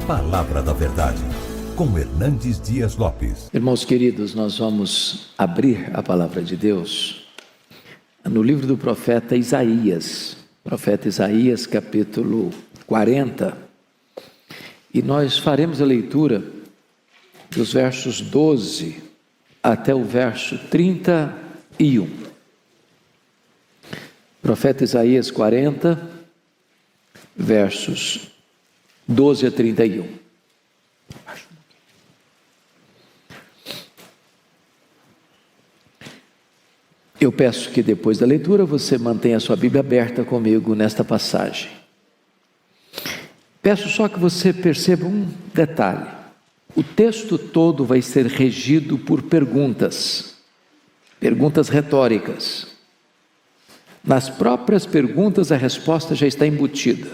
Palavra da Verdade, com Hernandes Dias Lopes. Irmãos queridos, nós vamos abrir a Palavra de Deus no livro do profeta Isaías, capítulo 40, e nós faremos a leitura dos versos 12 até o verso 31. Profeta Isaías 40, versos 12 a 31. Eu peço que depois da leitura você mantenha a sua Bíblia aberta comigo nesta passagem. Peço só que você perceba um detalhe. O texto todo vai ser regido por perguntas retóricas. Nas próprias perguntas a resposta já está embutida.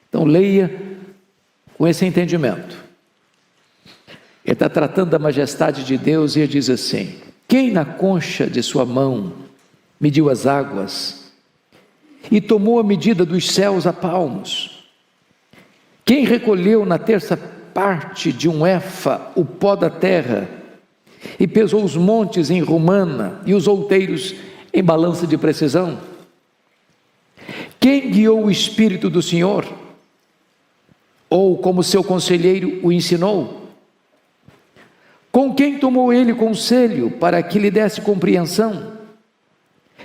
Então leia com esse entendimento. Ele está tratando da majestade de Deus e ele diz assim: quem na concha de sua mão mediu as águas e tomou a medida dos céus a palmos? Quem recolheu na terça parte de um éfa o pó da terra e pesou os montes em romana e os outeiros em balança de precisão? Quem guiou o Espírito do Senhor? Ou como seu conselheiro o ensinou? Com quem tomou ele conselho para que lhe desse compreensão?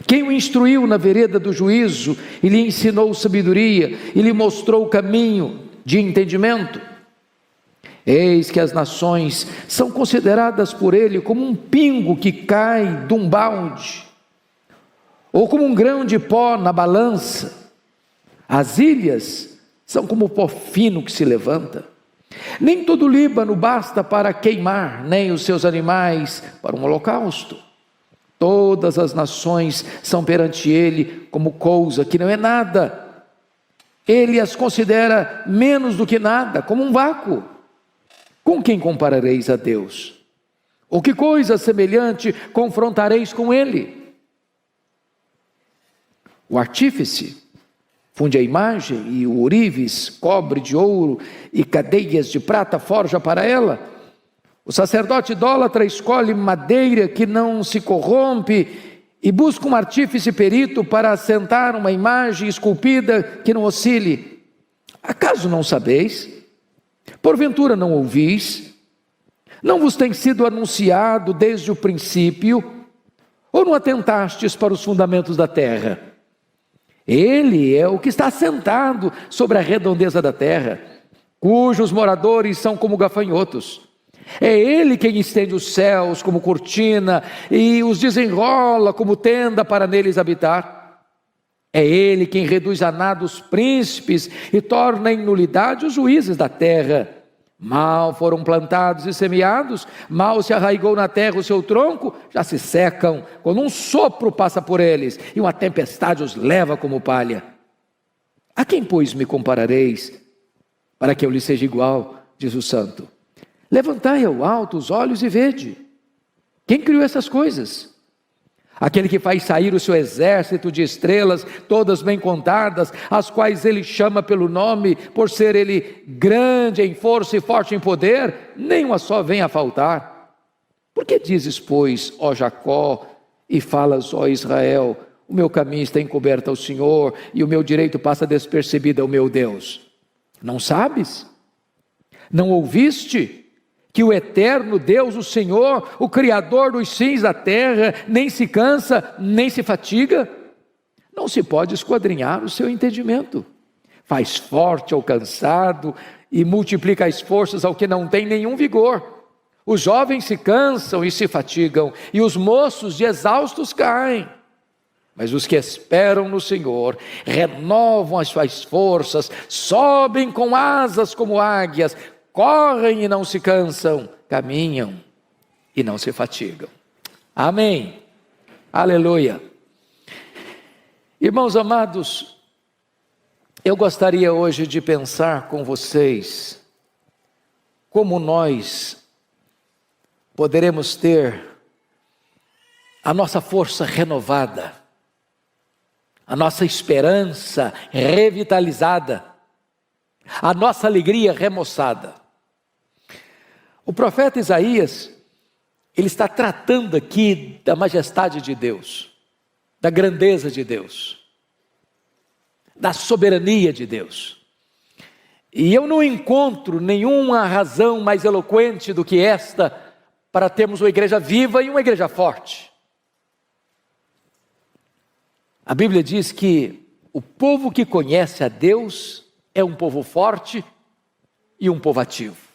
Quem o instruiu na vereda do juízo e lhe ensinou sabedoria e lhe mostrou o caminho de entendimento? Eis que as nações são consideradas por ele como um pingo que cai de um balde, ou como um grão de pó na balança. As ilhas são como o pó fino que se levanta. Nem todo o Líbano basta para queimar, nem os seus animais para um holocausto. Todas as nações são perante ele como coisa que não é nada. Ele as considera menos do que nada, como um vácuo. Com quem comparareis a Deus? Ou que coisa semelhante confrontareis com ele? O artífice funde a imagem, e o ourives cobre de ouro e cadeias de prata forja para ela. O sacerdote idólatra escolhe madeira que não se corrompe e busca um artífice perito para assentar uma imagem esculpida que não oscile. Acaso não sabeis? Porventura não ouvis? Não vos tem sido anunciado desde o princípio? Ou não atentastes para os fundamentos da terra? Ele é o que está assentado sobre a redondeza da terra, cujos moradores são como gafanhotos. É ele quem estende os céus como cortina e os desenrola como tenda para neles habitar. É ele quem reduz a nada os príncipes e torna em nulidade os juízes da terra. Mal foram plantados e semeados, mal se arraigou na terra o seu tronco, já se secam, quando um sopro passa por eles e uma tempestade os leva como palha. A quem, pois, me comparareis, para que eu lhe seja igual, diz o santo? Levantai ao alto os olhos e vede. Quem criou essas coisas? Aquele que faz sair o seu exército de estrelas, todas bem contadas, as quais ele chama pelo nome, por ser ele grande em força e forte em poder, nenhuma só vem a faltar. Por que dizes, pois, ó Jacó, e falas, ó Israel, o meu caminho está encoberto ao Senhor, e o meu direito passa despercebido ao meu Deus? Não sabes? Não ouviste? Que o eterno Deus, o Senhor, o Criador dos fins da terra, nem se cansa, nem se fatiga? Não se pode esquadrinhar o seu entendimento. Faz forte ao cansado e multiplica as forças ao que não tem nenhum vigor. Os jovens se cansam e se fatigam, e os moços de exaustos caem. Mas os que esperam no Senhor renovam as suas forças, sobem com asas como águias, correm e não se cansam, caminham e não se fatigam. Amém. Aleluia. Irmãos amados, eu gostaria hoje de pensar com vocês como nós poderemos ter a nossa força renovada, a nossa esperança revitalizada, a nossa alegria remoçada. O profeta Isaías, ele está tratando aqui da majestade de Deus, da grandeza de Deus, da soberania de Deus. E eu não encontro nenhuma razão mais eloquente do que esta para termos uma igreja viva e uma igreja forte. A Bíblia diz que o povo que conhece a Deus é um povo forte e um povo ativo.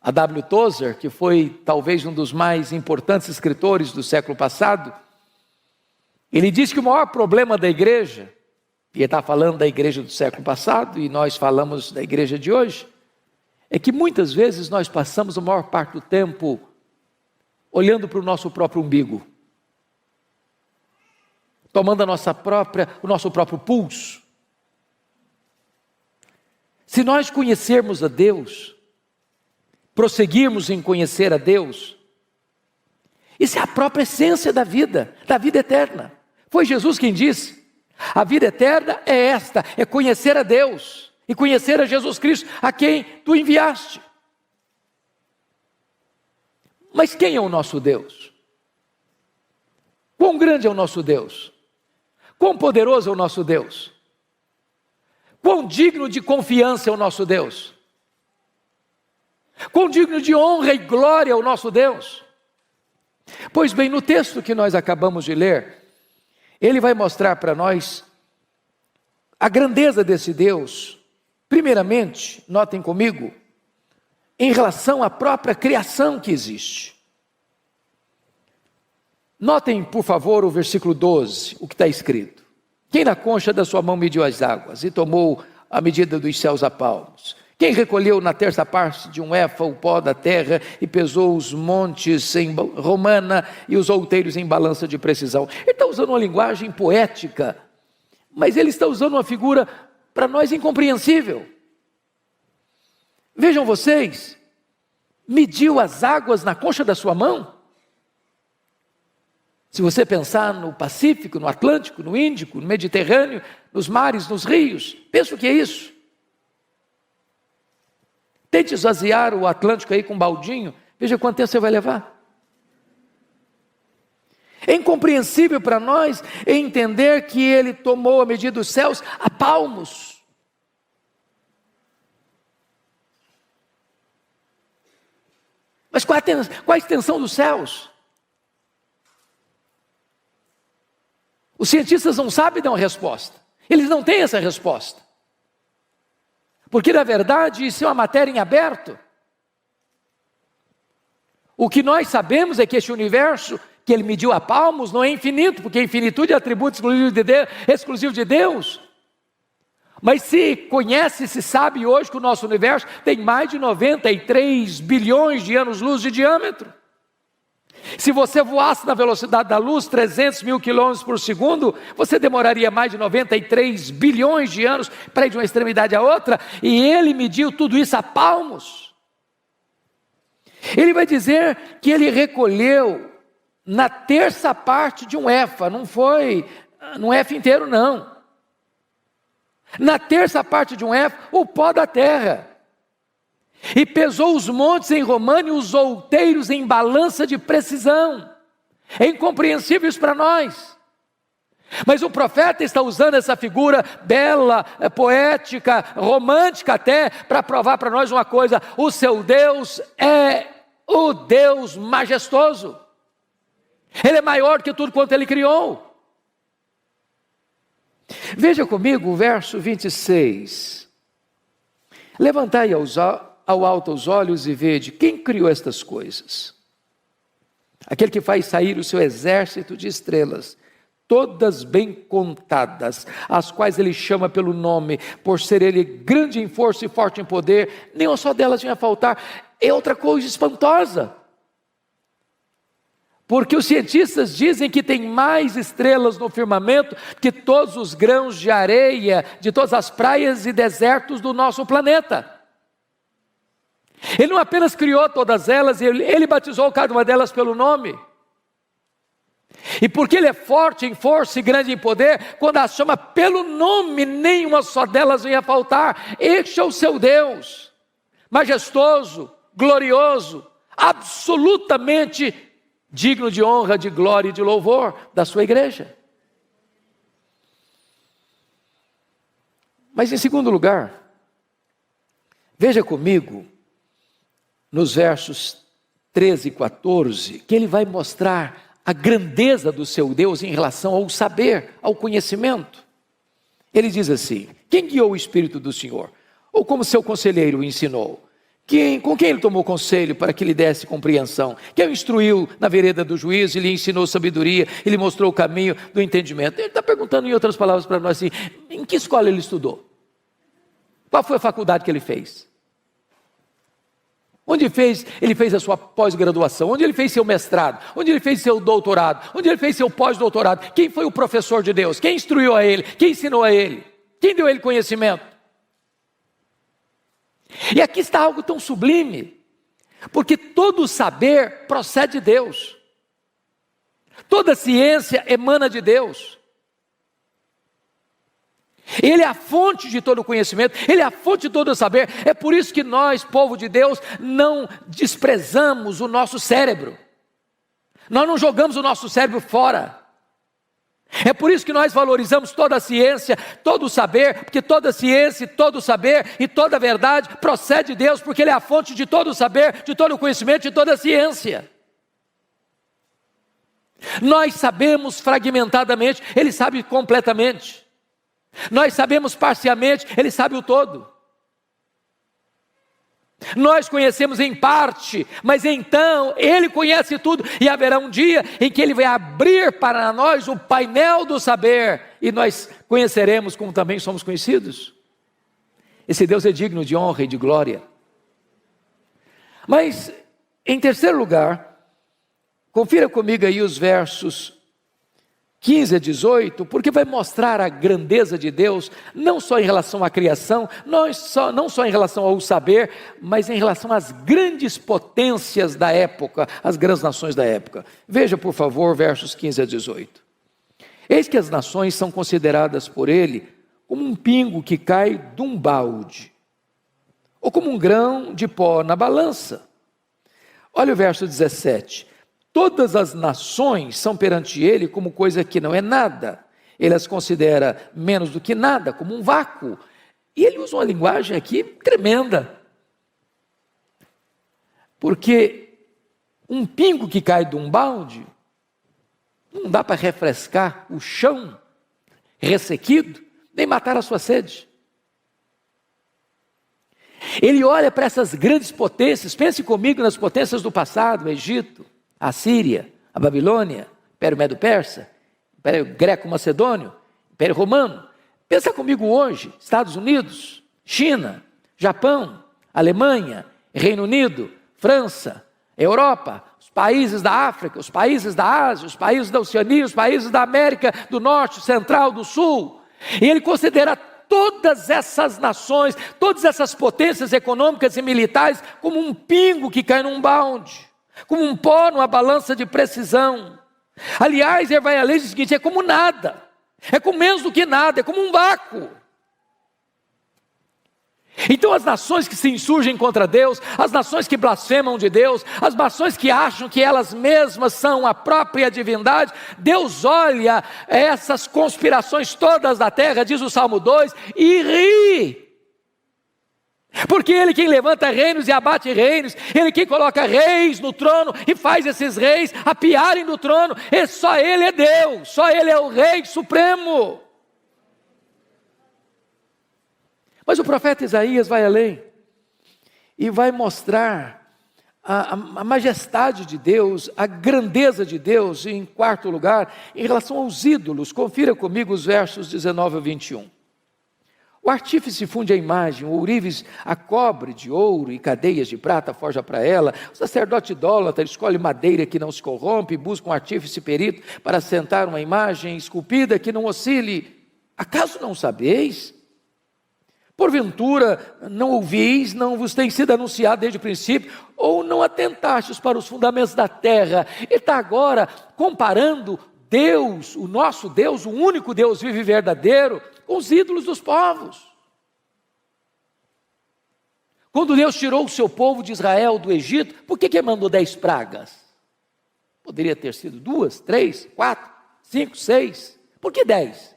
A W. Tozer, que foi talvez um dos mais importantes escritores do século passado, ele diz que o maior problema da igreja, e ele está falando da igreja do século passado, e nós falamos da igreja de hoje, é que muitas vezes nós passamos a maior parte do tempo olhando para o nosso próprio umbigo, tomando o nosso próprio pulso. Se nós conhecermos a Deus, prosseguirmos em conhecer a Deus, isso é a própria essência da vida eterna. Foi Jesus quem disse: a vida eterna é esta, é conhecer a Deus e conhecer a Jesus Cristo, a quem tu enviaste. Mas quem é o nosso Deus? Quão grande é o nosso Deus? Quão poderoso é o nosso Deus? Quão digno de confiança é o nosso Deus? Quão digno de honra e glória é o nosso Deus? Pois bem, no texto que nós acabamos de ler, ele vai mostrar para nós a grandeza desse Deus. Primeiramente, notem comigo, em relação à própria criação que existe. Notem, por favor, o versículo 12, o que está escrito: quem na concha da sua mão mediu as águas e tomou a medida dos céus a palmos? Quem recolheu na terça parte de um éfa o pó da terra e pesou os montes em romana e os outeiros em balança de precisão? Ele está usando uma linguagem poética, mas ele está usando uma figura para nós incompreensível. Vejam vocês, mediu as águas na concha da sua mão? Se você pensar no Pacífico, no Atlântico, no Índico, no Mediterrâneo, nos mares, nos rios, pensa o que é isso? Tente esvaziar o Atlântico aí com um baldinho, veja quanto tempo você vai levar. É incompreensível para nós entender que ele tomou a medida dos céus a palmos. Mas qual a extensão dos céus? Os cientistas não sabem dar uma resposta. Eles não têm essa resposta. Porque na verdade isso é uma matéria em aberto. O que nós sabemos é que este universo que ele mediu a palmos não é infinito, porque a infinitude é atributo exclusivo de Deus. Mas se conhece, se sabe hoje que o nosso universo tem mais de 93 bilhões de anos-luz de diâmetro. Se você voasse na velocidade da luz, 300 mil quilômetros por segundo, você demoraria mais de 93 bilhões de anos para ir de uma extremidade à outra, e ele mediu tudo isso a palmos. Ele vai dizer que ele recolheu na terça parte de um éfa, não foi num éfa inteiro não. Na terça parte de um éfa, o pó da terra. E pesou os montes em romana e os outeiros em balança de precisão. É incompreensível isso para nós. Mas o profeta está usando essa figura bela, poética, romântica até, para provar para nós uma coisa: o seu Deus é o Deus majestoso. Ele é maior que tudo quanto ele criou. Veja comigo o verso 26. Levantai ao alto os olhos e vede quem criou estas coisas. Aquele que faz sair o seu exército de estrelas, todas bem contadas, as quais ele chama pelo nome, por ser ele grande em força e forte em poder, nenhuma só delas vinha a faltar. É outra coisa espantosa. Porque os cientistas dizem que tem mais estrelas no firmamento que todos os grãos de areia de todas as praias e desertos do nosso planeta. Ele não apenas criou todas elas, ele batizou cada uma delas pelo nome. E porque ele é forte em força e grande em poder, quando as chama pelo nome, nenhuma só delas vem a faltar. Este é o seu Deus, majestoso, glorioso, absolutamente digno de honra, de glória e de louvor da sua igreja. Mas em segundo lugar, veja comigo nos versos 13 e 14, que ele vai mostrar a grandeza do seu Deus em relação ao saber, ao conhecimento. Ele diz assim: quem guiou o Espírito do Senhor? Ou como seu conselheiro o ensinou? Com quem ele tomou conselho para que lhe desse compreensão? Quem o instruiu na vereda do juízo e lhe ensinou sabedoria e lhe mostrou o caminho do entendimento? Ele está perguntando em outras palavras para nós assim: em que escola ele estudou? Qual foi a faculdade que ele fez? Onde ele fez a sua pós-graduação? Onde ele fez seu mestrado? Onde ele fez seu doutorado? Onde ele fez seu pós-doutorado? Quem foi o professor de Deus? Quem instruiu a ele? Quem ensinou a ele? Quem deu a ele conhecimento? E aqui está algo tão sublime, porque todo saber procede de Deus, toda ciência emana de Deus. Ele é a fonte de todo conhecimento, Ele é a fonte de todo saber. É por isso que nós, povo de Deus, não desprezamos o nosso cérebro. Nós não jogamos o nosso cérebro fora. É por isso que nós valorizamos toda a ciência, todo o saber, porque toda a ciência, todo o saber e toda a verdade procede de Deus, porque Ele é a fonte de todo o saber, de todo o conhecimento, de toda a ciência. Nós sabemos fragmentadamente, Ele sabe completamente. Nós sabemos parcialmente, Ele sabe o todo. Nós conhecemos em parte, mas então Ele conhece tudo, e haverá um dia em que Ele vai abrir para nós o painel do saber, e nós conheceremos como também somos conhecidos. Esse Deus é digno de honra e de glória. Mas, em terceiro lugar, confira comigo aí os versos 15 a 18, porque vai mostrar a grandeza de Deus, não só em relação à criação, não só em relação ao saber, mas em relação às grandes potências da época, as grandes nações da época. Veja, por favor, versos 15 a 18. Eis que as nações são consideradas por ele como um pingo que cai de um balde, ou como um grão de pó na balança. Olha o verso 17. Todas as nações são perante ele como coisa que não é nada. Ele as considera menos do que nada, como um vácuo. E ele usa uma linguagem aqui tremenda. Porque um pingo que cai de um balde, não dá para refrescar o chão ressequido, nem matar a sua sede. Ele olha para essas grandes potências, pense comigo nas potências do passado, o Egito, a Síria, a Babilônia, Império Medo-Persa, Império Greco-Macedônio, Império Romano. Pensa comigo hoje, Estados Unidos, China, Japão, Alemanha, Reino Unido, França, Europa, os países da África, os países da Ásia, os países da Oceania, os países da América do Norte, Central, do Sul. E ele considera todas essas nações, todas essas potências econômicas e militares como um pingo que cai num balde, como um pó numa balança de precisão. Aliás, ele vai além do seguinte: é como nada, é como menos do que nada, é como um vácuo. Então as nações que se insurgem contra Deus, as nações que blasfemam de Deus, as nações que acham que elas mesmas são a própria divindade, Deus olha essas conspirações todas da terra, diz o Salmo 2, e ri. Porque Ele quem levanta reinos e abate reinos, Ele quem coloca reis no trono e faz esses reis apiarem do trono, e só Ele é Deus, só Ele é o Rei Supremo. Mas o profeta Isaías vai além e vai mostrar a majestade de Deus, a grandeza de Deus, em quarto lugar, em relação aos ídolos. Confira comigo os versos 19 a 21. O artífice funde a imagem, o ourives a cobre de ouro e cadeias de prata forja para ela. O sacerdote idólatra escolhe madeira que não se corrompe, busca um artífice perito para assentar uma imagem esculpida que não oscile. Acaso não sabeis? Porventura não ouvis, não vos tem sido anunciado desde o princípio, ou não atentastes para os fundamentos da terra? Ele está agora comparando Deus, o nosso Deus, o único Deus vivo e verdadeiro, com os ídolos dos povos. Quando Deus tirou o seu povo de Israel do Egito, por que mandou 10 pragas? Poderia ter sido 2, 3, 4, 5, 6. Por que 10?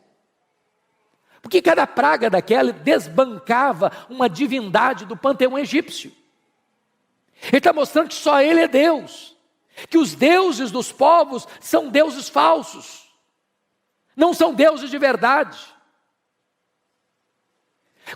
Porque cada praga daquela desbancava uma divindade do panteão egípcio. Ele está mostrando que só Ele é Deus. Que os deuses dos povos são deuses falsos. Não são deuses de verdade.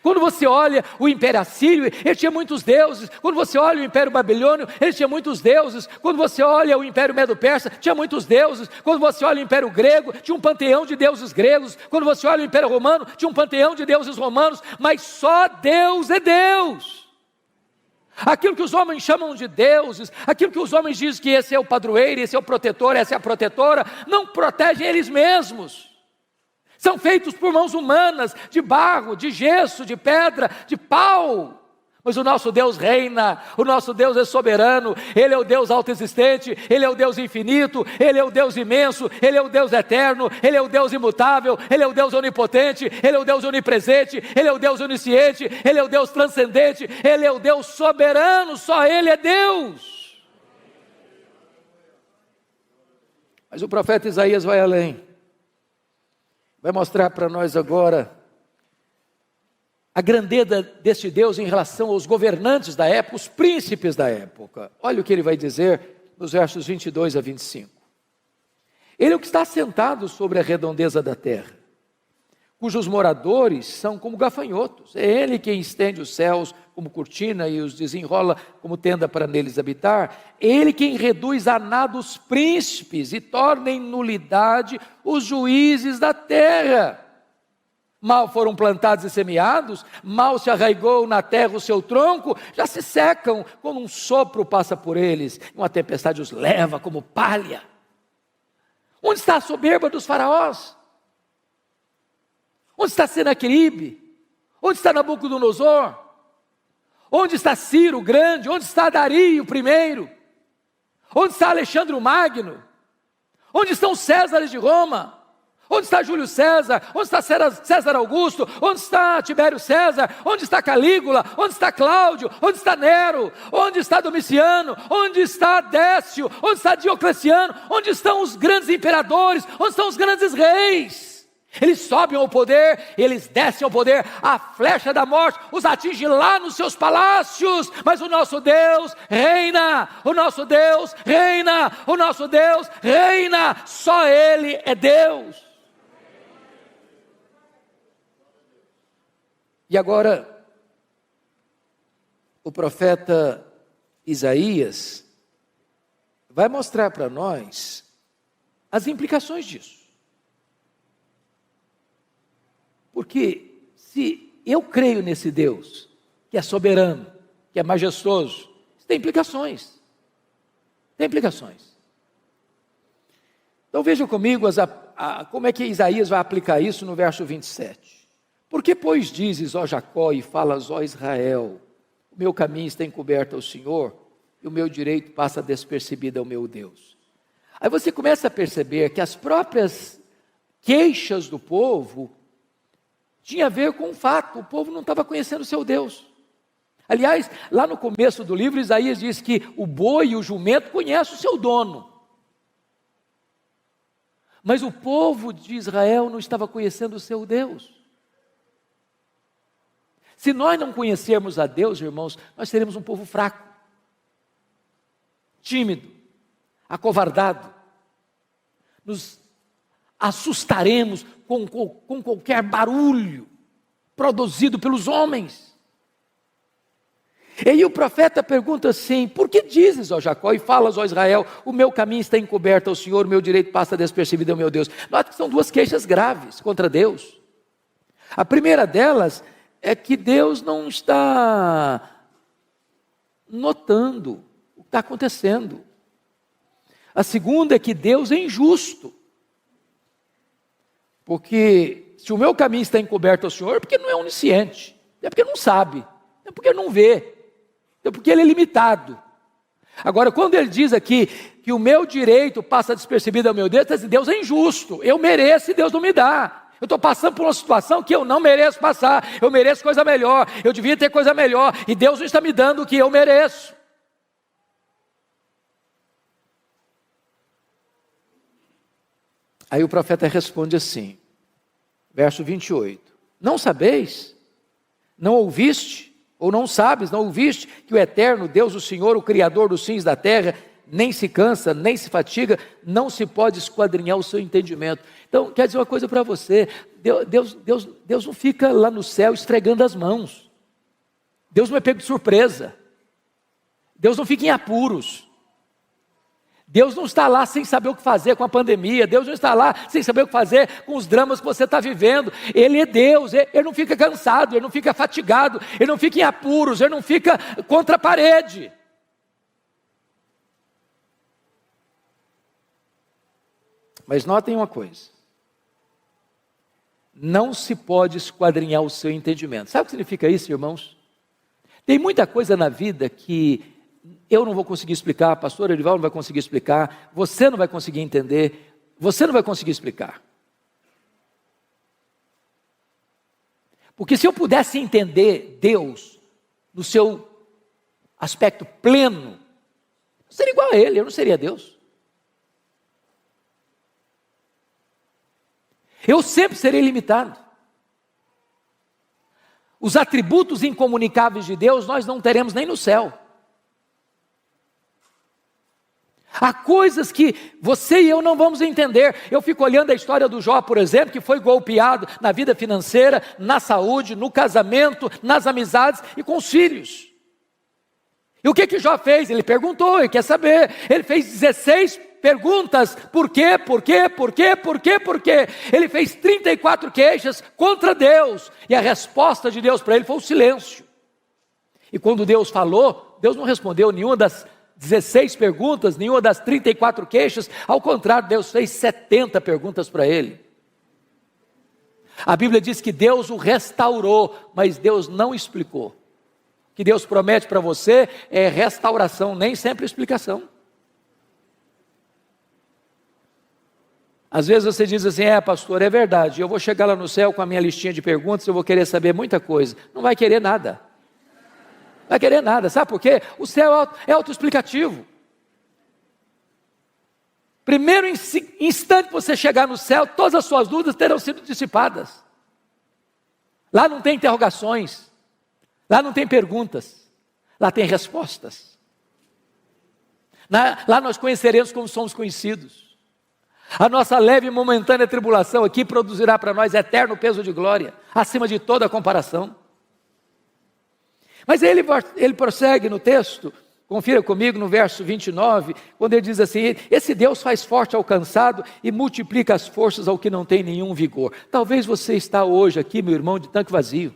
Quando você olha o Império Assírio, ele tinha muitos deuses. Quando você olha o Império Babilônio, ele tinha muitos deuses. Quando você olha o Império Medo-Persa, tinha muitos deuses. Quando você olha o Império Grego, tinha um panteão de deuses gregos. Quando você olha o Império Romano, tinha um panteão de deuses romanos. Mas só Deus é Deus. Aquilo que os homens chamam de deuses, aquilo que os homens dizem que esse é o padroeiro, esse é o protetor, essa é a protetora, não protegem eles mesmos. São feitos por mãos humanas, de barro, de gesso, de pedra, de pau. Mas o nosso Deus reina, o nosso Deus é soberano, Ele é o Deus autoexistente, Ele é o Deus infinito, Ele é o Deus imenso, Ele é o Deus eterno, Ele é o Deus imutável, Ele é o Deus onipotente, Ele é o Deus onipresente, Ele é o Deus onisciente, Ele é o Deus transcendente, Ele é o Deus soberano, só Ele é Deus. Mas o profeta Isaías vai além. Vai mostrar para nós agora a grandeza deste Deus em relação aos governantes da época, os príncipes da época. Olha o que ele vai dizer nos versos 22 a 25. Ele é o que está assentado sobre a redondeza da terra, cujos moradores são como gafanhotos. É Ele quem estende os céus como cortina e os desenrola como tenda para neles habitar. É Ele quem reduz a nada os príncipes e torna em nulidade os juízes da terra. Mal foram plantados e semeados, mal se arraigou na terra o seu tronco, já se secam, quando um sopro passa por eles, uma tempestade os leva como palha. Onde está a soberba dos faraós? Onde está Senaqueribe? Onde está Nabucodonosor? Onde está Ciro o Grande? Onde está Dario I? Onde está Alexandre o Magno? Onde estão os Césares de Roma? Onde está Júlio César? Onde está César Augusto? Onde está Tibério César? Onde está Calígula? Onde está Cláudio? Onde está Nero? Onde está Domiciano? Onde está Décio? Onde está Diocleciano? Onde estão os grandes imperadores? Onde estão os grandes reis? Eles sobem ao poder, eles descem ao poder, a flecha da morte os atinge lá nos seus palácios, mas o nosso Deus reina, o nosso Deus reina, o nosso Deus reina, só Ele é Deus. E agora, o profeta Isaías vai mostrar para nós as implicações disso. Porque se eu creio nesse Deus, que é soberano, que é majestoso, isso tem implicações. Tem implicações. Então vejam comigo como é que Isaías vai aplicar isso no verso 27. Porque, pois, dizes, ó Jacó, e falas, ó Israel, o meu caminho está encoberto ao Senhor, e o meu direito passa despercebido ao meu Deus. Aí você começa a perceber que as próprias queixas do povo tinha a ver com o fato, o povo não estava conhecendo o seu Deus. Aliás, lá no começo do livro, Isaías diz que o boi e o jumento conhecem o seu dono. Mas o povo de Israel não estava conhecendo o seu Deus. Se nós não conhecermos a Deus, irmãos, nós seremos um povo fraco, tímido, acovardado. Nos assustaremos com qualquer barulho produzido pelos homens. E aí o profeta pergunta assim: por que dizes, ó Jacó, e falas, ó Israel, o meu caminho está encoberto ao Senhor, o meu direito passa despercebido ao meu Deus? Nota que são duas queixas graves contra Deus. A primeira delas é que Deus não está notando o que está acontecendo. A segunda é que Deus é injusto. Porque se o meu caminho está encoberto ao Senhor, porque não é onisciente. É porque não sabe, é porque não vê, é porque ele é limitado. Agora, quando ele diz aqui que o meu direito passa despercebido ao meu Deus, está dizendo, Deus é injusto, eu mereço e Deus não me dá. Eu estou passando por uma situação que eu não mereço passar, eu mereço coisa melhor, eu devia ter coisa melhor, e Deus não está me dando o que eu mereço. Aí o profeta responde assim, verso 28, não sabeis, não ouviste, ou não sabes, não ouviste, que o eterno Deus, o Senhor, o Criador dos fins da terra, nem se cansa, nem se fatiga, não se pode esquadrinhar o seu entendimento. Então, quer dizer uma coisa para você, Deus não fica lá no céu esfregando as mãos, Deus não é pego de surpresa, Deus não fica em apuros, Deus não está lá sem saber o que fazer com a pandemia, Deus não está lá sem saber o que fazer com os dramas que você está vivendo. Ele é Deus, ele não fica cansado, ele não fica fatigado, ele não fica em apuros, ele não fica contra a parede. Mas notem uma coisa, não se pode esquadrinhar o seu entendimento. Sabe o que significa isso, irmãos? Tem muita coisa na vida que eu não vou conseguir explicar, a pastora Erival não vai conseguir explicar, você não vai conseguir entender, você não vai conseguir explicar. Porque se eu pudesse entender Deus no seu aspecto pleno, eu seria igual a Ele, eu não seria Deus. Eu sempre serei limitado. Os atributos incomunicáveis de Deus nós não teremos nem no céu. Há coisas que você e eu não vamos entender. Eu fico olhando a história do Jó, por exemplo, que foi golpeado na vida financeira, na saúde, no casamento, nas amizades e com os filhos. E o que Jó fez? Ele perguntou, ele quer saber. Ele fez 16 perguntas, por quê, por quê, por quê, por quê, por quê? Ele fez 34 queixas contra Deus. E a resposta de Deus para ele foi o silêncio. E quando Deus falou, Deus não respondeu nenhuma das 16 perguntas, nenhuma das 34 queixas, ao contrário, Deus fez 70 perguntas para ele. A Bíblia diz que Deus o restaurou, mas Deus não explicou. O que Deus promete para você é restauração, nem sempre explicação. Às vezes você diz assim, pastor, é verdade, eu vou chegar lá no céu com a minha listinha de perguntas, eu vou querer saber muita coisa. Não vai querer nada. Não vai querer nada, sabe por quê? O céu é autoexplicativo. Primeiro instante que você chegar no céu, todas as suas dúvidas terão sido dissipadas. Lá não tem interrogações, lá não tem perguntas, lá tem respostas. Lá nós conheceremos como somos conhecidos. A nossa leve e momentânea tribulação aqui produzirá para nós eterno peso de glória, acima de toda comparação. Mas ele prossegue no texto, confira comigo no verso 29, quando ele diz assim, esse Deus faz forte ao cansado e multiplica as forças ao que não tem nenhum vigor. Talvez você está hoje aqui, meu irmão, de tanque vazio.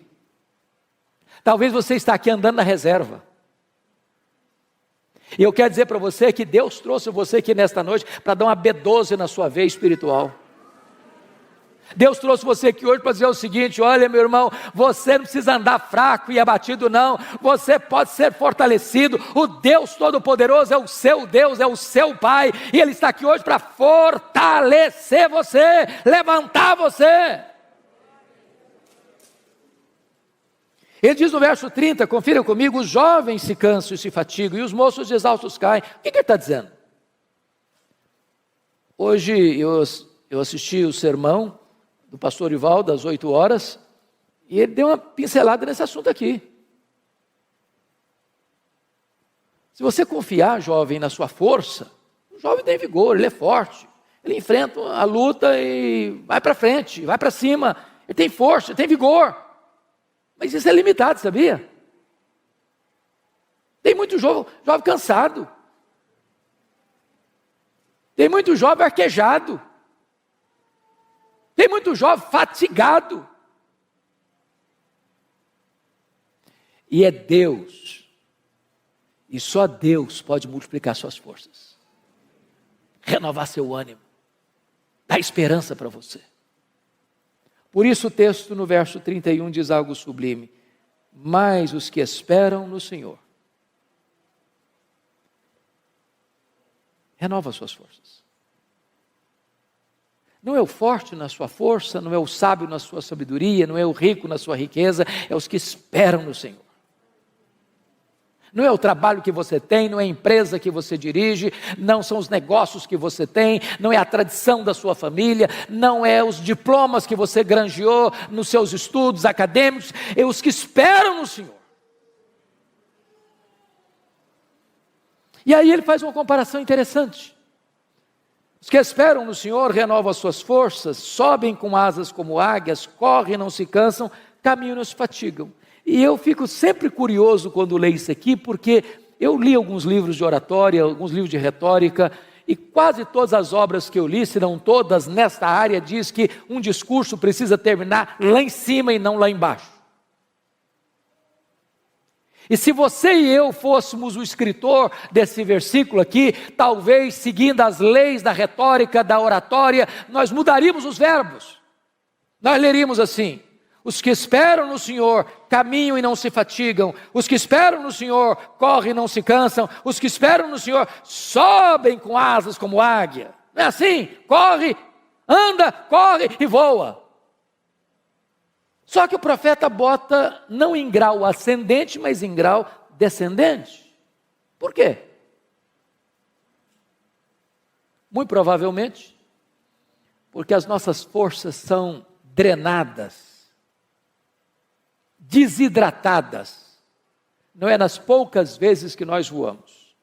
Talvez você está aqui andando na reserva. E eu quero dizer para você que Deus trouxe você aqui nesta noite para dar uma B12 na sua veia espiritual. Deus trouxe você aqui hoje para dizer o seguinte, olha meu irmão, você não precisa andar fraco e abatido não, você pode ser fortalecido, o Deus Todo-Poderoso é o seu Deus, é o seu Pai, e Ele está aqui hoje para fortalecer você, levantar você. Ele diz no verso 30, confira comigo, os jovens se cansam e se fatigam, e os moços exaustos caem. O que ele está dizendo? Hoje eu assisti o sermão do pastor Ivaldo, às 8 horas, e ele deu uma pincelada nesse assunto aqui. Se você confiar, jovem, na sua força, o jovem tem vigor, ele é forte, ele enfrenta a luta e vai para frente, vai para cima, ele tem força, ele tem vigor, mas isso é limitado, sabia? Tem muito jovem cansado, tem muito jovem arquejado, tem muito jovem fatigado. E é Deus, e só Deus pode multiplicar suas forças, renovar seu ânimo, dar esperança para você. Por isso o texto no verso 31 diz algo sublime. mas os que esperam no Senhor. Renova as suas forças. Não é o forte na sua força, não é o sábio na sua sabedoria, não é o rico na sua riqueza, é os que esperam no Senhor. Não é o trabalho que você tem, não é a empresa que você dirige, não são os negócios que você tem, não é a tradição da sua família, não é os diplomas que você granjeou nos seus estudos acadêmicos, é os que esperam no Senhor. E aí ele faz uma comparação interessante. Os que esperam no Senhor renovam as suas forças, sobem com asas como águias, correm e não se cansam, caminham e não se fatigam. E eu fico sempre curioso quando leio isso aqui, porque eu li alguns livros de oratória, alguns livros de retórica, e quase todas as obras que eu li, se não todas, nesta área, diz que um discurso precisa terminar lá em cima e não lá embaixo. E se você e eu fôssemos o escritor desse versículo aqui, talvez seguindo as leis da retórica, da oratória, nós mudaríamos os verbos. Nós leríamos assim: os que esperam no Senhor caminham e não se fatigam, os que esperam no Senhor correm e não se cansam, os que esperam no Senhor sobem com asas como águia. Não é assim? Corre, anda, corre e voa. Só que o profeta bota não em grau ascendente, mas em grau descendente. Por quê? Muito provavelmente, porque as nossas forças são drenadas, desidratadas. Não é nas poucas vezes que nós voamos,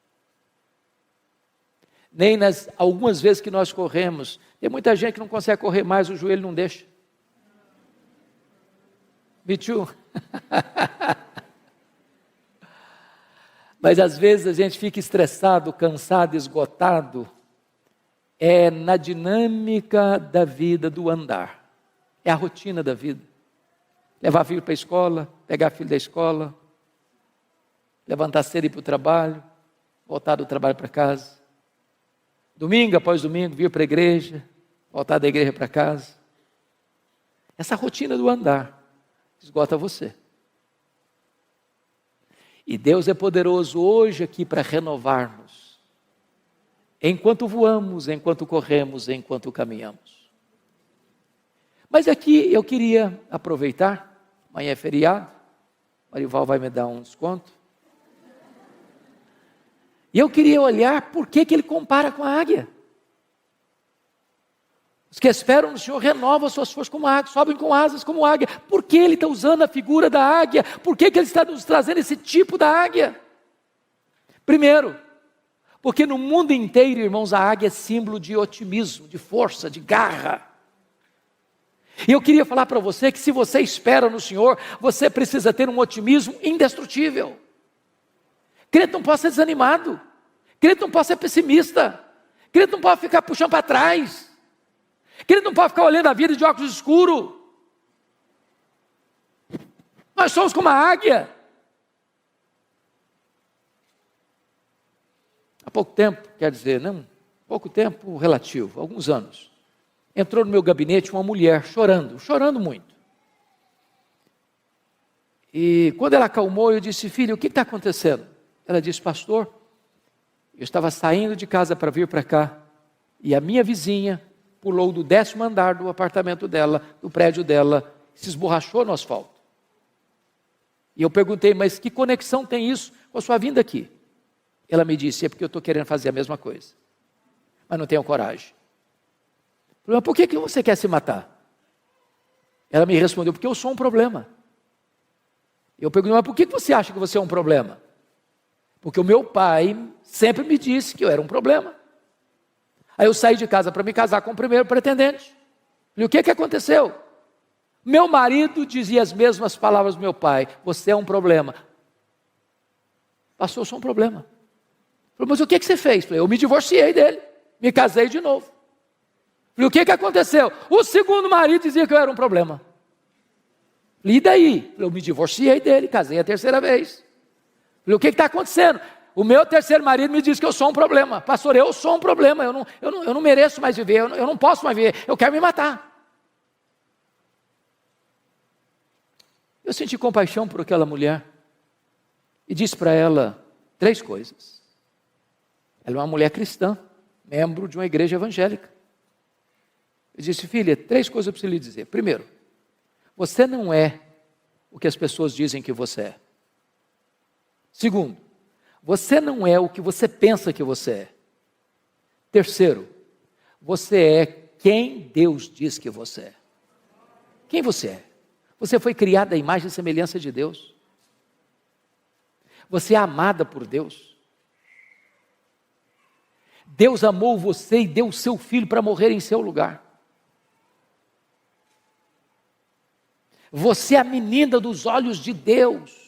nem nas algumas vezes que nós corremos. Tem muita gente que não consegue correr mais, o joelho não deixa. Me too. Mas às vezes a gente fica estressado, cansado, esgotado. É na dinâmica da vida, do andar. É a rotina da vida. Levar filho para a escola, pegar filho da escola, levantar cedo e ir para o trabalho, voltar do trabalho para casa. Domingo após domingo, vir para a igreja, voltar da igreja para casa. Essa rotina do andar esgota você. E Deus é poderoso hoje aqui para renovar-nos. Enquanto voamos, enquanto corremos, enquanto caminhamos. Mas aqui eu queria aproveitar, amanhã é feriado, Marival vai me dar um desconto. E eu queria olhar por que ele compara com a águia. Os que esperam no Senhor renovam as suas forças como águia, sobem com asas como águia. Por que ele está usando a figura da águia? Por que ele está nos trazendo esse tipo da águia? Primeiro, porque no mundo inteiro, irmãos, a águia é símbolo de otimismo, de força, de garra. E eu queria falar para você que se você espera no Senhor, você precisa ter um otimismo indestrutível. Crente não pode ser desanimado, crente não pode ser pessimista, crente não pode ficar puxando para trás. Crente não pode ficar olhando a vida de óculos escuros. Nós somos como a águia. Há pouco tempo, quer dizer, não, pouco tempo relativo, alguns anos, entrou no meu gabinete uma mulher chorando muito. E quando ela acalmou, eu disse: filha, o que está acontecendo? Ela disse: pastor, eu estava saindo de casa para vir para cá, e a minha vizinha pulou do 10º andar do apartamento dela, do prédio dela, se esborrachou no asfalto. E eu perguntei: mas que conexão tem isso com a sua vinda aqui? Ela me disse: é porque eu estou querendo fazer a mesma coisa, mas não tenho coragem. Eu falei: mas por que você quer se matar? Ela me respondeu: porque eu sou um problema. Eu perguntei: mas por que você acha que você é um problema? Porque o meu pai sempre me disse que eu era um problema. Aí eu saí de casa para me casar com o primeiro pretendente. Falei: o que aconteceu? Meu marido dizia as mesmas palavras do meu pai: você é um problema. Pastor, eu sou um problema. Falei: mas o que você fez? Falei: eu me divorciei dele, me casei de novo. Falei: o que aconteceu? O segundo marido dizia que eu era um problema. Falei: e daí? Falei: eu me divorciei dele, casei a terceira vez. Falei: o que está acontecendo? O meu terceiro marido me disse que eu sou um problema. Pastor, eu sou um problema, eu não mereço mais viver, eu não posso mais viver, eu quero me matar. Eu senti compaixão por aquela mulher e disse para ela 3 coisas. Ela é uma mulher cristã, membro de uma igreja evangélica. Eu disse: filha, 3 coisas eu preciso lhe dizer. Primeiro, você não é o que as pessoas dizem que você é. Segundo, você não é o que você pensa que você é. Terceiro, você é quem Deus diz que você é. Quem você é? Você foi criada à imagem e semelhança de Deus. Você é amada por Deus. Deus amou você e deu o seu filho para morrer em seu lugar. Você é a menina dos olhos de Deus.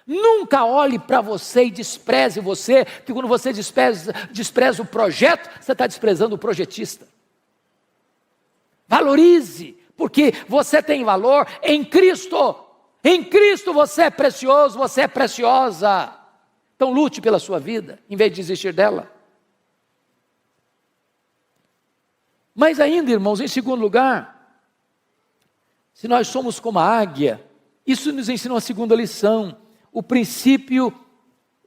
Nunca olhe para você e despreze você, porque quando você despreza o projeto, você está desprezando o projetista. Valorize, porque você tem valor em Cristo. Em Cristo você é precioso, você é preciosa. Então lute pela sua vida, em vez de desistir dela. Mas ainda, irmãos, em segundo lugar, se nós somos como a águia, isso nos ensina uma segunda lição, o princípio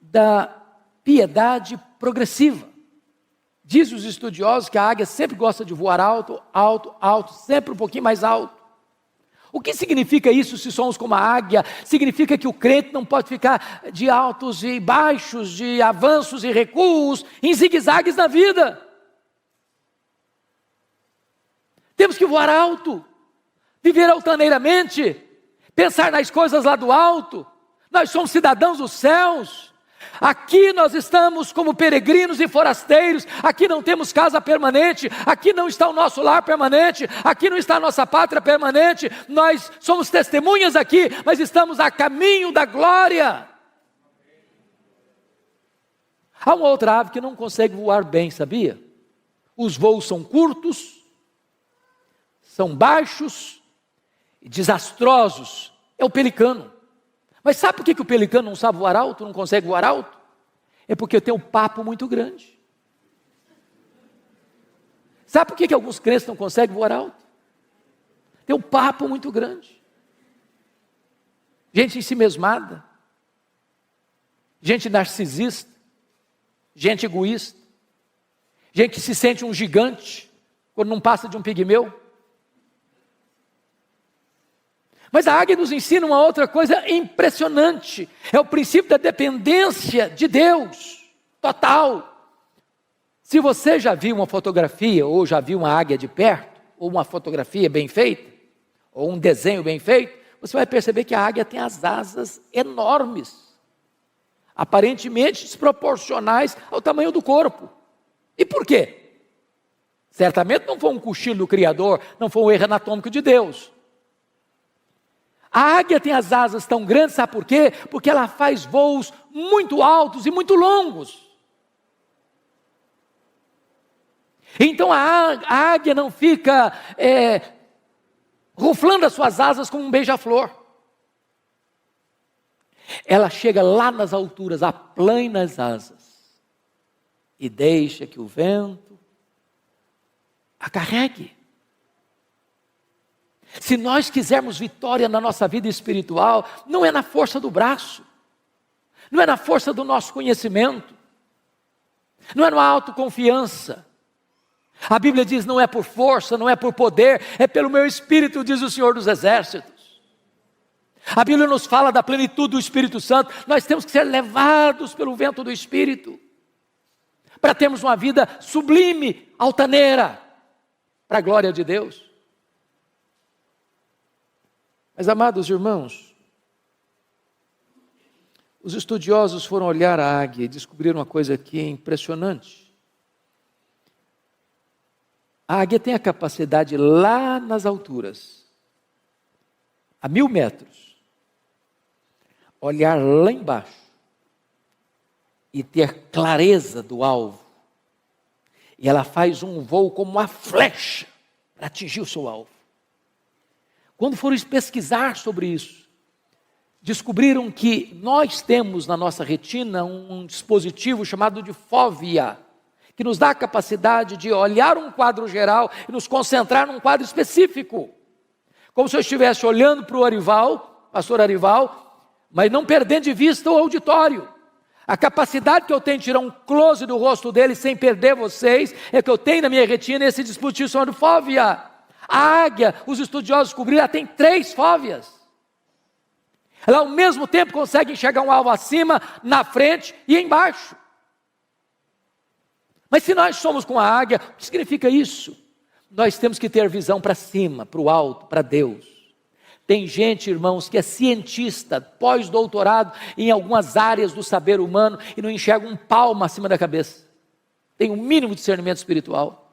da piedade progressiva. Diz os estudiosos que a águia sempre gosta de voar alto, alto, alto, sempre um pouquinho mais alto. O que significa isso se somos como a águia? Significa que o crente não pode ficar de altos e baixos, de avanços e recuos, em zigue-zagues na vida. Temos que voar alto, viver altaneiramente, pensar nas coisas lá do alto. Nós somos cidadãos dos céus. Aqui nós estamos como peregrinos e forasteiros. Aqui não temos casa permanente. Aqui não está o nosso lar permanente. Aqui não está a nossa pátria permanente. Nós somos testemunhas aqui, mas estamos a caminho da glória. Há uma outra ave que não consegue voar bem, sabia? Os voos são curtos, são baixos e desastrosos. É o pelicano. Mas sabe por que o pelicano não sabe voar alto, não consegue voar alto? É porque tem um papo muito grande. Sabe por que alguns crentes não conseguem voar alto? Tem um papo muito grande. Gente ensimesmada, gente narcisista, gente egoísta, gente que se sente um gigante quando não passa de um pigmeu. Mas a águia nos ensina uma outra coisa impressionante, é o princípio da dependência de Deus, total. Se você já viu uma fotografia, ou já viu uma águia de perto, ou uma fotografia bem feita, ou um desenho bem feito, você vai perceber que a águia tem as asas enormes, aparentemente desproporcionais ao tamanho do corpo. E por quê? Certamente não foi um cochilo do Criador, não foi um erro anatômico de Deus. A águia tem as asas tão grandes, sabe por quê? Porque ela faz voos muito altos e muito longos. Então a águia não fica ruflando as suas asas como um beija-flor. Ela chega lá nas alturas, aplana as asas e deixa que o vento a carregue. Se nós quisermos vitória na nossa vida espiritual, não é na força do braço, não é na força do nosso conhecimento, não é na autoconfiança. A Bíblia diz: não é por força, não é por poder, é pelo meu Espírito, diz o Senhor dos Exércitos. A Bíblia nos fala da plenitude do Espírito Santo. Nós temos que ser levados pelo vento do Espírito, para termos uma vida sublime, altaneira, para a glória de Deus. Mas, amados irmãos, os estudiosos foram olhar a águia e descobriram uma coisa aqui impressionante. A águia tem a capacidade lá nas alturas, a 1000 metros, olhar lá embaixo e ter clareza do alvo. E ela faz um voo como uma flecha para atingir o seu alvo. Quando foram pesquisar sobre isso, descobriram que nós temos na nossa retina um dispositivo chamado de fóvea, que nos dá a capacidade de olhar um quadro geral e nos concentrar num quadro específico. como se eu estivesse olhando para o Arival, pastor Arival, mas não perdendo de vista o auditório. A capacidade que eu tenho de tirar um close do rosto dele sem perder vocês, é que eu tenho na minha retina esse dispositivo chamado fóvea. A águia, os estudiosos descobriram, ela tem 3 fóveas. Ela ao mesmo tempo consegue enxergar um alvo acima, na frente e embaixo. Mas se nós somos com a águia, o que significa isso? Nós temos que ter visão para cima, para o alto, para Deus. Tem gente, irmãos, que é cientista, pós-doutorado em algumas áreas do saber humano e não enxerga um palmo acima da cabeça. Tem um mínimo de discernimento espiritual.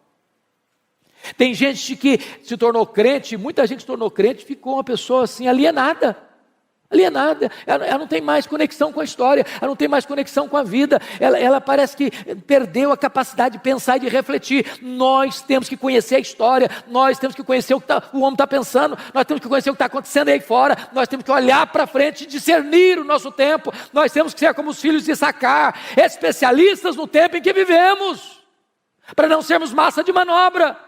Tem gente que se tornou crente, muita gente se tornou crente e ficou uma pessoa assim alienada. Alienada, ela não tem mais conexão com a história, ela não tem mais conexão com a vida, ela parece que perdeu a capacidade de pensar e de refletir. Nós temos que conhecer a história, nós temos que conhecer o que o homem está pensando, nós temos que conhecer o que está acontecendo aí fora, nós temos que olhar para frente e discernir o nosso tempo, nós temos que ser como os filhos de Issacar, especialistas no tempo em que vivemos, para não sermos massa de manobra.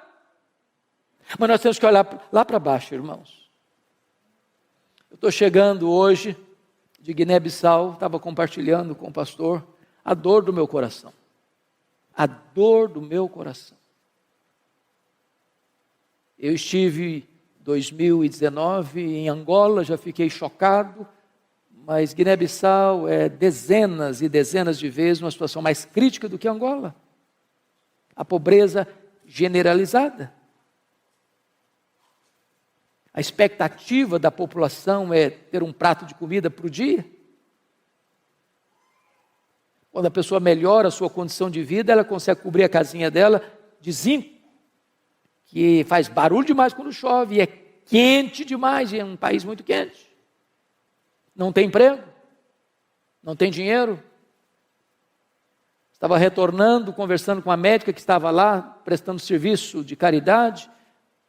Mas nós temos que olhar lá para baixo, irmãos. Eu estou chegando hoje de Guiné-Bissau, estava compartilhando com o pastor a dor do meu coração. A dor do meu coração. Eu estive em 2019 em Angola, já fiquei chocado, mas Guiné-Bissau é dezenas e dezenas de vezes uma situação mais crítica do que Angola. A pobreza generalizada. A expectativa da população é ter um prato de comida por dia. Quando a pessoa melhora a sua condição de vida, ela consegue cobrir a casinha dela de zinco, que faz barulho demais quando chove, e é quente demais, e é um país muito quente. Não tem emprego, não tem dinheiro. Estava retornando, conversando com a médica que estava lá, prestando serviço de caridade,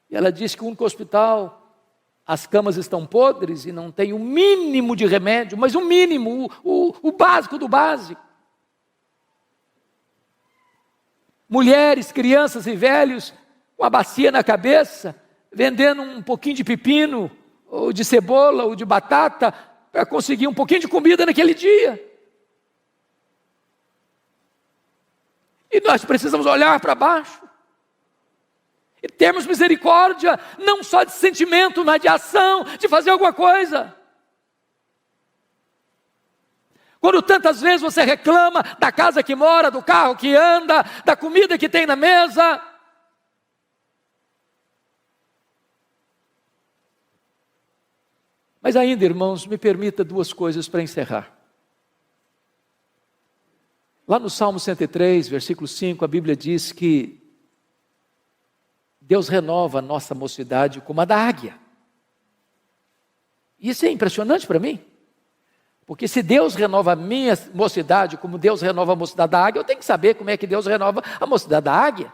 e ela disse que o único hospital, as camas estão podres e não tem o mínimo de remédio, mas o mínimo, o básico do básico. Mulheres, crianças e velhos com a bacia na cabeça, vendendo um pouquinho de pepino, ou de cebola, ou de batata, para conseguir um pouquinho de comida naquele dia. E nós precisamos olhar para baixo. E termos misericórdia, não só de sentimento, mas de ação, de fazer alguma coisa. Quando tantas vezes você reclama da casa que mora, do carro que anda, da comida que tem na mesa. Mas ainda, irmãos, me permita 2 coisas para encerrar. Lá no Salmo 103, versículo 5, a Bíblia diz que Deus renova a nossa mocidade como a da águia. Isso é impressionante para mim. Porque se Deus renova a minha mocidade como Deus renova a mocidade da águia, eu tenho que saber como é que Deus renova a mocidade da águia.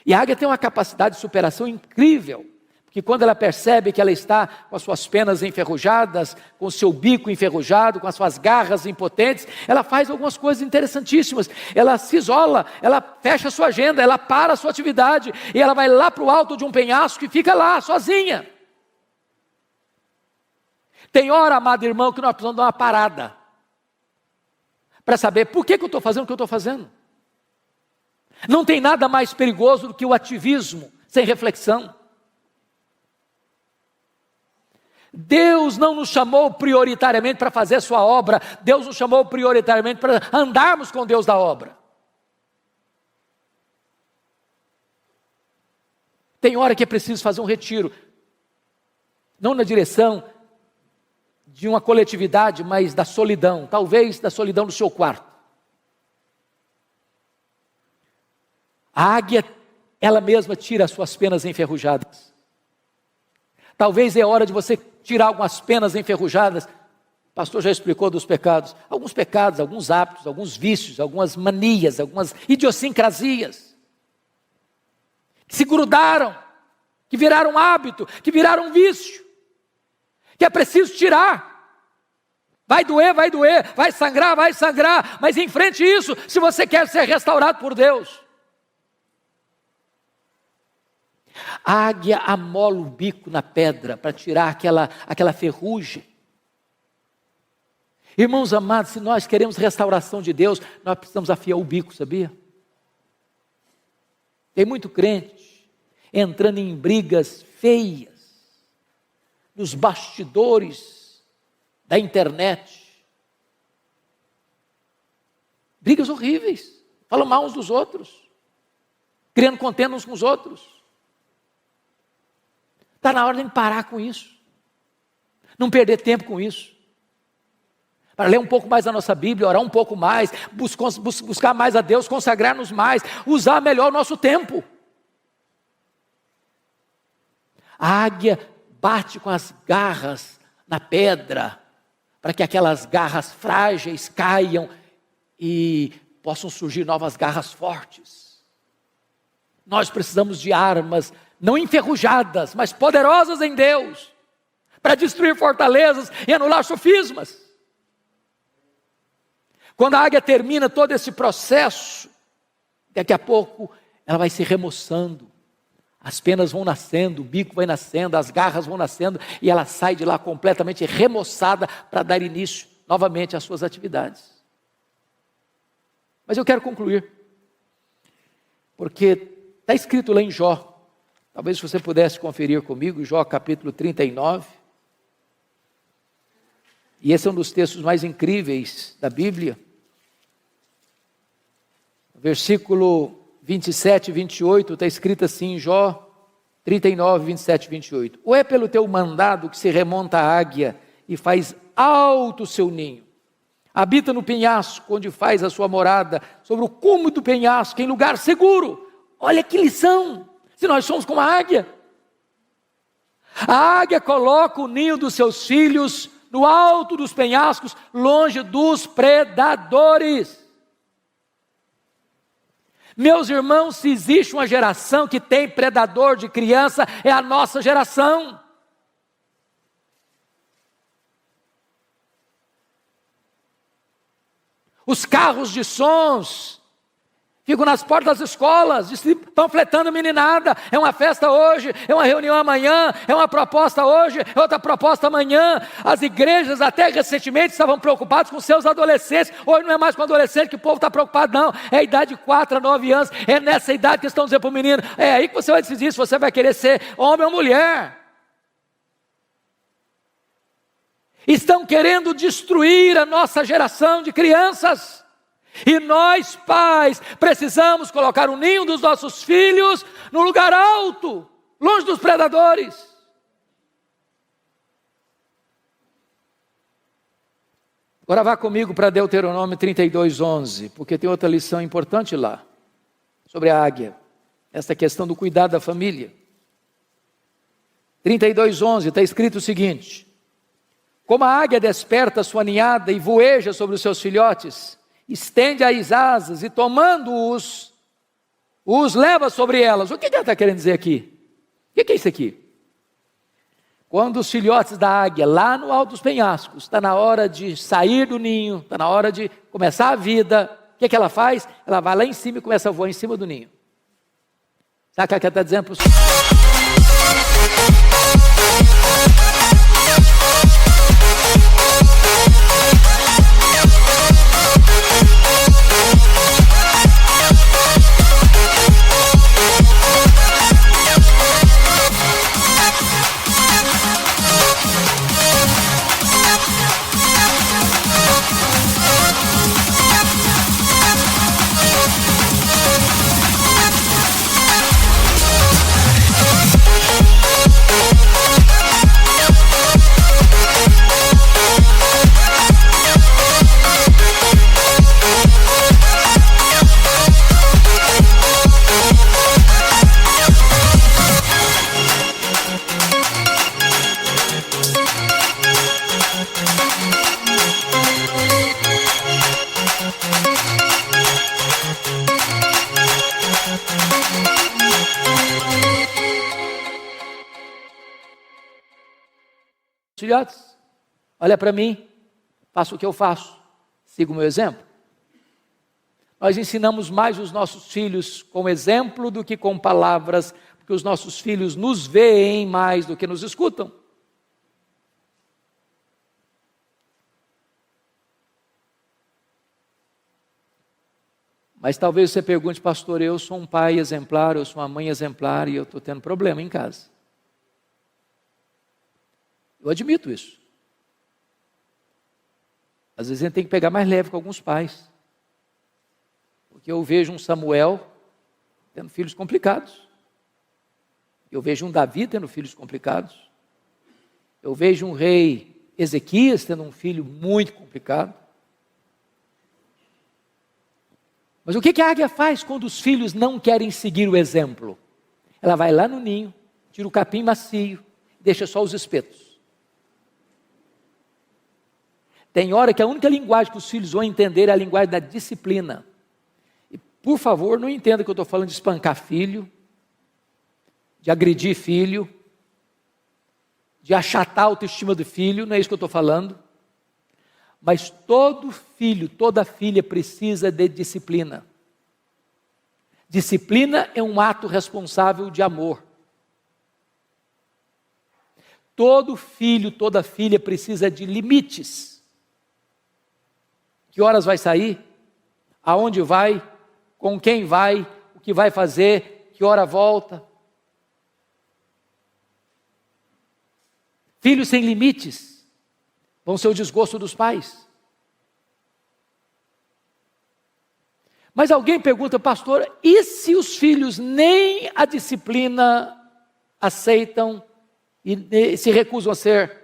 E a águia tem uma capacidade de superação incrível. Porque quando ela percebe que ela está com as suas penas enferrujadas, com o seu bico enferrujado, com as suas garras impotentes, ela faz algumas coisas interessantíssimas. Ela se isola, ela fecha a sua agenda, ela para a sua atividade, e ela vai lá para o alto de um penhasco e fica lá, sozinha. Tem hora, amado irmão, que nós precisamos dar uma parada, para saber por que eu estou fazendo o que eu estou fazendo. Não tem nada mais perigoso do que o ativismo, sem reflexão. Deus não nos chamou prioritariamente para fazer a sua obra, Deus nos chamou prioritariamente para andarmos com Deus da obra. Tem hora que é preciso fazer um retiro, não na direção de uma coletividade, mas da solidão, talvez da solidão do seu quarto. A águia, ela mesma tira as suas penas enferrujadas. Talvez é hora de você tirar algumas penas enferrujadas. O pastor já explicou dos pecados. Alguns pecados, alguns hábitos, alguns vícios, algumas manias, algumas idiosincrasias. Que se grudaram, que viraram hábito, que viraram vício. Que é preciso tirar. Vai doer, vai sangrar. Mas enfrente isso, se você quer ser restaurado por Deus. A águia amola o bico na pedra para tirar aquela ferrugem. Irmãos amados, se nós queremos restauração de Deus, nós precisamos afiar o bico, sabia? Tem muito crente entrando em brigas feias, nos bastidores da internet. Brigas horríveis, falam mal uns dos outros, criando contenda uns com os outros. Está na hora de parar com isso, não perder tempo com isso, para ler um pouco mais a nossa Bíblia, orar um pouco mais, buscar mais a Deus, consagrar-nos mais, usar melhor o nosso tempo. A águia bate com as garras na pedra, para que aquelas garras frágeis caiam e possam surgir novas garras fortes. Nós precisamos de armas, não enferrujadas, mas poderosas em Deus, para destruir fortalezas e anular sofismas. Quando a águia termina todo esse processo, daqui a pouco ela vai se remoçando, as penas vão nascendo, o bico vai nascendo, as garras vão nascendo, e ela sai de lá completamente remoçada para dar início novamente às suas atividades. Mas eu quero concluir, porque está escrito lá em Jó, talvez se você pudesse conferir comigo, Jó capítulo 39, e esse é um dos textos mais incríveis da Bíblia, versículo 27 e 28, está escrito assim em Jó 39, 27 e 28. Ou é pelo teu mandado que se remonta a águia e faz alto o seu ninho, habita no penhasco, onde faz a sua morada, sobre o cume do penhasco, em lugar seguro. Olha que lição, se nós somos como a águia. A águia coloca o ninho dos seus filhos no alto dos penhascos, longe dos predadores. Meus irmãos, se existe uma geração que tem predador de criança, é a nossa geração. Os carros de sons ficam nas portas das escolas, panfletando meninada. É uma festa hoje, é uma reunião amanhã, é uma proposta hoje, é outra proposta amanhã. As igrejas até recentemente estavam preocupadas com seus adolescentes. Hoje não é mais com adolescente que o povo está preocupado, não. É a idade de 4 a 9 anos, é nessa idade que estão dizendo para o menino, é aí que você vai decidir se você vai querer ser homem ou mulher. Estão querendo destruir a nossa geração de crianças. E nós, pais, precisamos colocar o ninho dos nossos filhos no lugar alto, longe dos predadores. Agora vá comigo para Deuteronômio 32:11, porque tem outra lição importante lá, sobre a águia, essa questão do cuidado da família. 32:11, está escrito o seguinte: como a águia desperta sua ninhada e voeja sobre os seus filhotes, estende as asas e tomando-os, os leva sobre elas. O que ela está querendo dizer aqui? O que é isso aqui? Quando os filhotes da águia, lá no alto dos penhascos, está na hora de sair do ninho, está na hora de começar a vida, o que ela faz? Ela vai lá em cima e começa a voar em cima do ninho. Sabe o que ela está dizendo para os filhotes? Olha para mim, faça o que eu faço, siga o meu exemplo. Nós ensinamos mais os nossos filhos com exemplo do que com palavras, porque porque os nossos filhos nos veem mais do que nos escutam. Mas talvez você pergunte, pastor, eu sou um pai exemplar, eu sou uma mãe exemplar e eu estou tendo problema em casa. Eu admito isso. Às vezes a gente tem que pegar mais leve com alguns pais. Porque eu vejo um Samuel tendo filhos complicados. Eu vejo um Davi tendo filhos complicados. Eu vejo um rei Ezequias tendo um filho muito complicado. Mas o que a águia faz quando os filhos não querem seguir o exemplo? Ela vai lá no ninho, tira o capim macio, deixa só os espetos. Tem hora que a única linguagem que os filhos vão entender é a linguagem da disciplina. E, por favor, não entenda que eu estou falando de espancar filho, de agredir filho, de achatar a autoestima do filho, não é isso que eu estou falando. Mas todo filho, toda filha precisa de disciplina. Disciplina é um ato responsável de amor. Todo filho, toda filha precisa de limites. Que horas vai sair? Aonde vai? Com quem vai? O que vai fazer? Que hora volta? Filhos sem limites vão ser o desgosto dos pais. Mas alguém pergunta, pastor, e se os filhos nem a disciplina aceitam e se recusam a ser?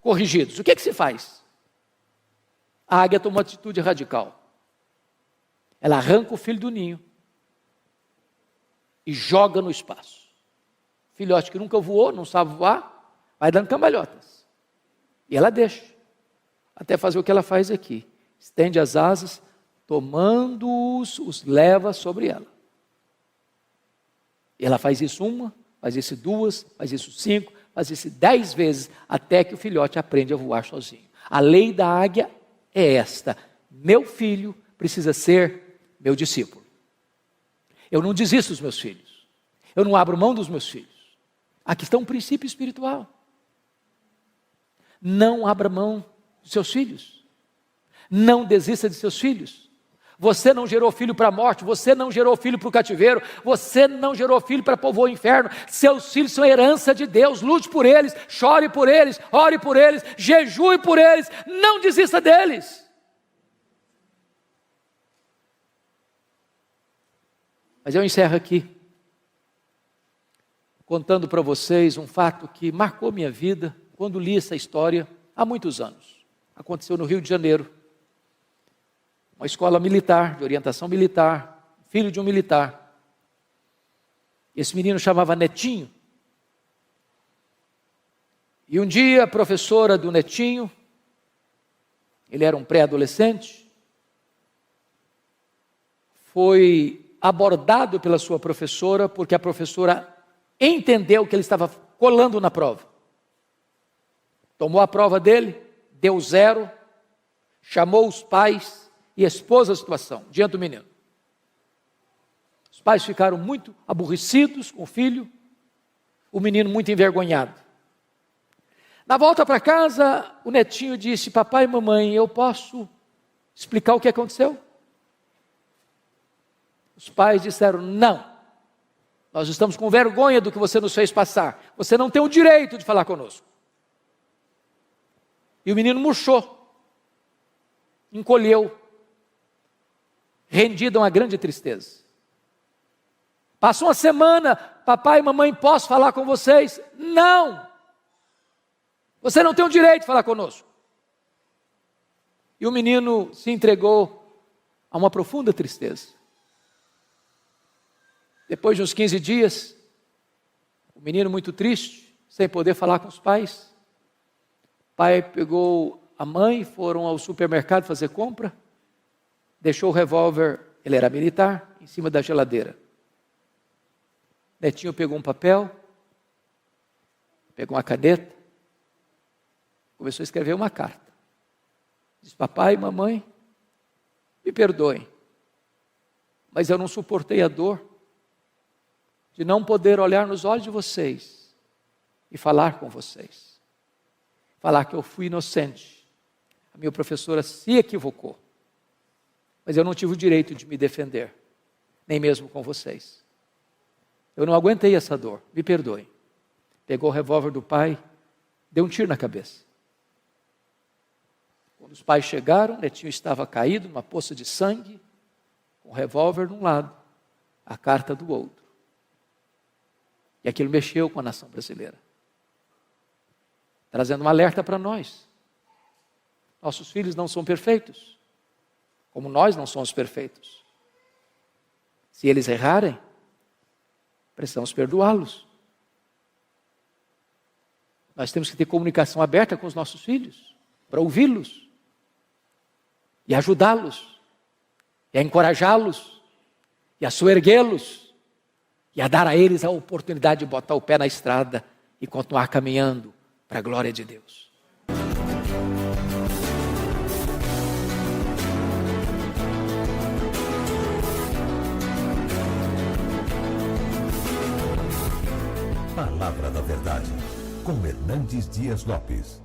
Corrigidos. O que se faz? A águia toma uma atitude radical. Ela arranca o filho do ninho e joga no espaço. Filhote que nunca voou, não sabe voar, vai dando cambalhotas. E ela deixa. Até fazer o que ela faz aqui. Estende as asas, tomando-os, os leva sobre ela. E ela faz isso uma, faz isso duas, faz isso 5, faz isso 10 vezes, até que o filhote aprende a voar sozinho. A lei da águia é esta: meu filho precisa ser meu discípulo. Eu não desisto dos meus filhos. Eu não abro mão dos meus filhos. Aqui está um princípio espiritual. Não abra mão dos seus filhos. Não desista de seus filhos. Você não gerou filho para a morte, você não gerou filho para o cativeiro, você não gerou filho para povoar o inferno. Seus filhos são herança de Deus. Lute por eles, chore por eles, ore por eles, jejue por eles, não desista deles. Mas eu encerro aqui, contando para vocês um fato que marcou minha vida, quando li essa história, há muitos anos. Aconteceu no Rio de Janeiro. Uma escola militar, de orientação militar, filho de um militar. Esse menino chamava Netinho. E um dia a professora do Netinho, ele era um pré-adolescente, foi abordado pela sua professora, porque a professora entendeu que ele estava colando na prova. Tomou a prova dele, deu 0, chamou os pais e expôs a situação diante do menino. Os pais ficaram muito aborrecidos com o filho, o menino muito envergonhado. Na volta para casa, o Netinho disse: papai e mamãe, eu posso explicar o que aconteceu? Os pais disseram: não, Nós estamos com vergonha do que você nos fez passar. Você não tem o direito de falar conosco. E o menino murchou, encolheu, rendido a uma grande tristeza. Passou uma semana, papai e mamãe, posso falar com vocês? Não! Você não tem o direito de falar conosco. E o menino se entregou a uma profunda tristeza. Depois de uns 15 dias, o menino muito triste, sem poder falar com os pais. O pai pegou a mãe, foram ao supermercado fazer compra, deixou o revólver, ele era militar, em cima da geladeira. Netinho pegou um papel, pegou uma caneta, começou a escrever uma carta. Diz: papai e mamãe, me perdoem, mas eu não suportei a dor de não poder olhar nos olhos de vocês e falar com vocês. Falar que eu fui inocente. A minha professora se equivocou. Mas eu não tive o direito de me defender, nem mesmo com vocês. Eu não aguentei essa dor, me perdoem. Pegou o revólver do pai, deu um tiro na cabeça. Quando os pais chegaram, o netinho estava caído numa poça de sangue, com o revólver de um lado, a carta do outro. E aquilo mexeu com a nação brasileira, trazendo um alerta para nós. Nossos filhos não são perfeitos, como nós não somos perfeitos. Se eles errarem, precisamos perdoá-los. Nós temos que ter comunicação aberta com os nossos filhos, para ouvi-los, e ajudá-los, e a encorajá-los, e a soerguê-los, e a dar a eles a oportunidade de botar o pé na estrada e continuar caminhando para a glória de Deus. Palavra da Verdade, com Hernandes Dias Lopes.